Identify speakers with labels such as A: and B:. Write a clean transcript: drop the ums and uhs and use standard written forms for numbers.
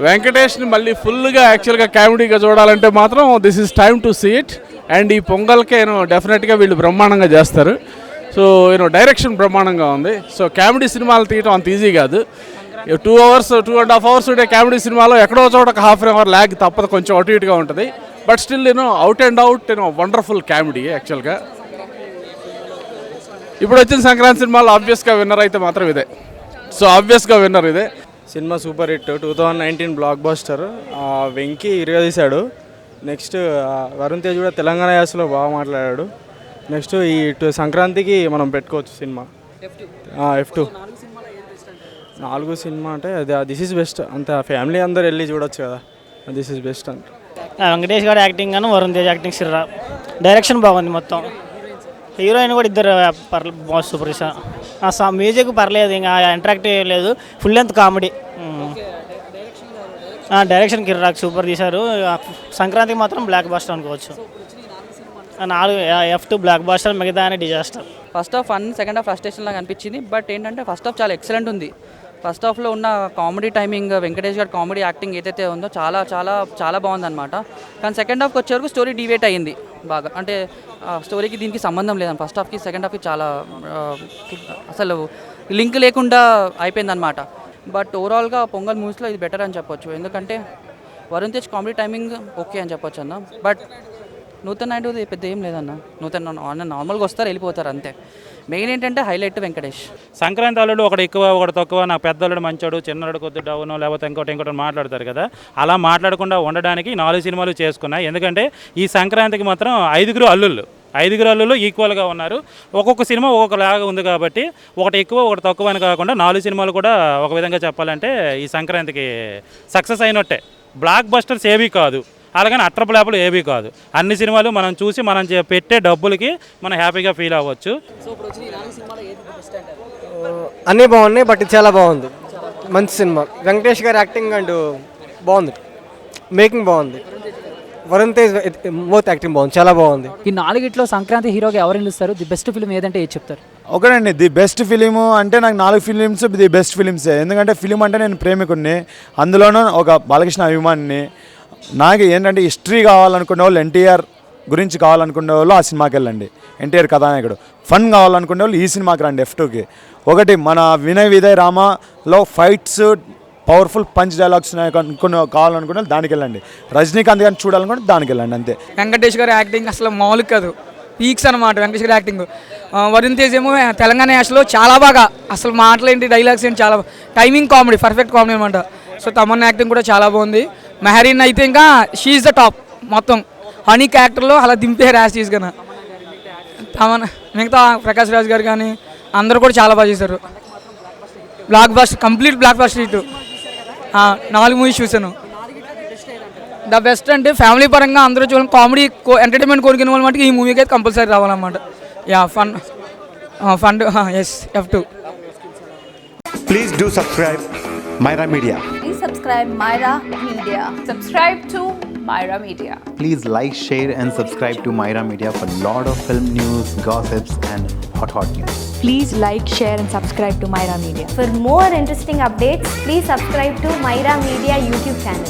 A: వెంకటేష్ని మళ్ళీ ఫుల్గా యాక్చువల్గా కామెడీగా చూడాలంటే మాత్రం this is time to see it. And ఈ పొంగల్కే డెఫినెట్గా వీళ్ళు బ్రహ్మాండంగా చేస్తారు. సో డైరెక్షన్ బ్రహ్మాండంగా ఉంది. సో కామెడీ సినిమాలు తీయటం అంత ఈజీ కాదు. 2 hours 2.5 hours ఉండే కామెడీ సినిమాలో ఎక్కడో చోట ఒక ½ an hour ల్యాగ్ తప్పదు, కొంచెం అటు ఇటుగా ఉంటుంది. But still out and out wonderful comedy యాక్చువల్గా. ఇప్పుడు వచ్చిన సంక్రాంతి సినిమాలో ఆబ్వియస్గా విన్నర్ అయితే మాత్రం ఇదే. సో ఆబ్వియస్గా విన్నర్ ఇదే.
B: Cinema super hit, 2019 blockbuster. Venky ఇరగదీశాడు. నెక్స్ట్ వరుణ్ తేజ్ కూడా తెలంగాణ యాసలో బాగా మాట్లాడాడు. నెక్స్ట్ ఈ సంక్రాంతికి మనం పెట్టుకోవచ్చు సినిమా F2. 4 సినిమా అంటే అది దిస్ ఈజ్ బెస్ట్. అంత ఫ్యామిలీ అందరు వెళ్ళి చూడొచ్చు కదా, దిస్ ఈజ్ బెస్ట్ అంటే.
C: వెంకటేష్ గారు యాక్టింగ్ గాను వరుణ్ తేజ్ యాక్టింగ్ సిర్రా. డైరెక్షన్ బాగుంది మొత్తం. హీరోయిన్ కూడా ఇద్దరు సూపర్ స్టార్. మ్యూజిక్ పర్లేదు, ఇంకా ఇంటరాక్టివ్ లేదు, ఫుల్ లెంత్ కామెడీ. డైరెక్షన్ కిర్రాక్ సూపర్ తీశారు. సంక్రాంతికి మాత్రం బ్లాక్ బాస్టర్ అనుకోవచ్చు. 4 F2 బ్లాక్ బాస్టర్, మిగతా అని disaster.
D: First half fun, second half frustration లాగా అనిపించింది. బట్ ఏంటంటే ఫస్ట్ హాఫ్ చాలా ఎక్సలెంట్ ఉంది. ఫస్ట్ హాఫ్లో ఉన్న కామెడీ టైమింగ్, వెంకటేష్ గారి కామెడీ యాక్టింగ్ ఏదైతే ఉందో చాలా చాలా చాలా బాగుందన్నమాట. కానీ సెకండ్ హాఫ్కి వచ్చే వరకు స్టోరీ డివేట్ అయ్యింది బాగా. అంటే స్టోరీకి దీనికి సంబంధం లేదని ఫస్ట్ హాఫ్కి సెకండ్ హాఫ్కి చాలా అసలు లింక్ లేకుండా అయిపోయిందన్నమాట. బట్ ఓవరాల్గా పొంగల్ మూవీస్లో ఇది బెటర్ అని చెప్పొచ్చు. ఎందుకంటే Varun Tej comedy timing okay అని చెప్పొచ్చు అన్న. బట్ నూతన్ నాయుడు పెద్ద ఏం లేదన్న. నూతన్ నార్మల్గా వస్తారు, వెళ్ళిపోతారు అంతే. మెయిన్ ఏంటంటే హైలైట్ వెంకటేష్.
E: సంక్రాంతి అల్లుడు ఒకటి ఎక్కువ ఒకటి తక్కువ, నాకు పెద్దోళ్ళు మంచోడు, చిన్నోడు కొద్ది డౌను, లేకపోతే ఇంకోటి మాట్లాడతారు కదా. అలా మాట్లాడకుండా ఉండడానికి 4 సినిమాలు చేసుకున్నాయి. ఎందుకంటే ఈ సంక్రాంతికి మాత్రం 5 అల్లుళ్ళు ఈక్వల్గా ఉన్నారు. ఒక్కొక్క సినిమా ఒక్కొక్కలాగా ఉంది కాబట్టి ఒకటి ఎక్కువ ఒకటి తక్కువ అని కాకుండా 4 సినిమాలు కూడా ఒక విధంగా చెప్పాలంటే ఈ సంక్రాంతికి సక్సెస్ అయినట్టే. బ్లాక్ బస్టర్స్ ఏవి కాదు, అలాగని అట్రపులేపలు ఏవి కాదు. అన్ని సినిమాలు మనం చూసి మనం పెట్టే డబ్బులకి మనం హ్యాపీగా ఫీల్ అవ్వచ్చు.
B: అన్నీ బాగున్నాయి, బట్ ఇది చాలా బాగుంది. మంచి సినిమా. వెంకటేష్ గారి యాక్టింగ్ అండ్ బాగుంది, మేకింగ్ బాగుంది. వరుణ్ తేజ్ మోత్ యాక్టింగ్ బాగుంది, చాలా బాగుంది.
F: ఈ 4 సంక్రాంతి హీరోగా ఎవరు నిలుస్తారు? ది బెస్ట్ ఫిల్మ్ ఏదంటే ఏది చెప్తారు?
G: ఒకటండి, ది బెస్ట్ ఫిలిం అంటే నాకు 4 ఫిలిమ్స్ ది బెస్ట్ ఫిలిమ్సే. ఎందుకంటే ఫిలిం అంటే నేను ప్రేమికుడిని, అందులోనూ ఒక బాలకృష్ణ అభిమానిని. నాకు ఏంటంటే హిస్టరీ కావాలనుకునే వాళ్ళు, ఎన్టీఆర్ గురించి కావాలనుకునే వాళ్ళు ఆ సినిమాకి వెళ్ళండి. ఎన్టీఆర్ కథానాయకుడు. ఫన్ కావాలనుకునే వాళ్ళు ఈ సినిమాకి రండి, F2కి. ఒకటి మన వినయ్ విజయ్ రామలో ఫైట్స్, పవర్ఫుల్ పంచ్ డైలాగ్స్ కావాలనుకునే దానికి వెళ్ళండి. రజనీకాంత్ గారిని చూడాలనుకుంటే దానికి వెళ్ళండి అంతే.
H: వెంకటేష్ గారి యాక్టింగ్ అసలు మామూలు కాదు, పీక్స్ అనమాట వెంకటేష్ గారి యాక్టింగ్. వరుణ్ తేజ్ ఏమో తెలంగాణ యాసలో చాలా బాగా, అసలు మాటలేంటి, డైలాగ్స్ ఏంటి, చాలా టైమింగ్ కామెడీ, పర్ఫెక్ట్ కామెడీ అనమాట. సో తమన్నా యాక్టింగ్ కూడా చాలా బాగుంది. మెహరీన్ అయితే ఇంకా షీఈ్ ద టాప్. మొత్తం హనీ క్యారెక్టర్లో అలా దింపే ర్యాష్ తీసుకున్నా. తమన్నా, మిగతా ప్రకాష్ రాజ్ గారు కానీ అందరూ కూడా చాలా బాగా చేశారు. Block buster, complete block buster hit. 4 movies చూశాను. ద బెస్ట్ అంటే ఫ్యామిలీ పరంగా అందరూ చూడాలి, కామెడీ ఎంటర్టైన్మెంట్ కోరుకునే వాళ్ళు మటుకు ఈ మూవీకి అయితే కంపల్సరీ రావాలన్నమాట. Yeah fun is F2.
I: Please do subscribe Myra Media.
J: Please subscribe Myra Media. Subscribe to Myra Media.
I: Please like, share and subscribe to Myra Media for lot of film news, gossips and hot news.
J: Please like, share and subscribe to Myra Media.
K: For more interesting updates, please subscribe to Myra Media YouTube channel.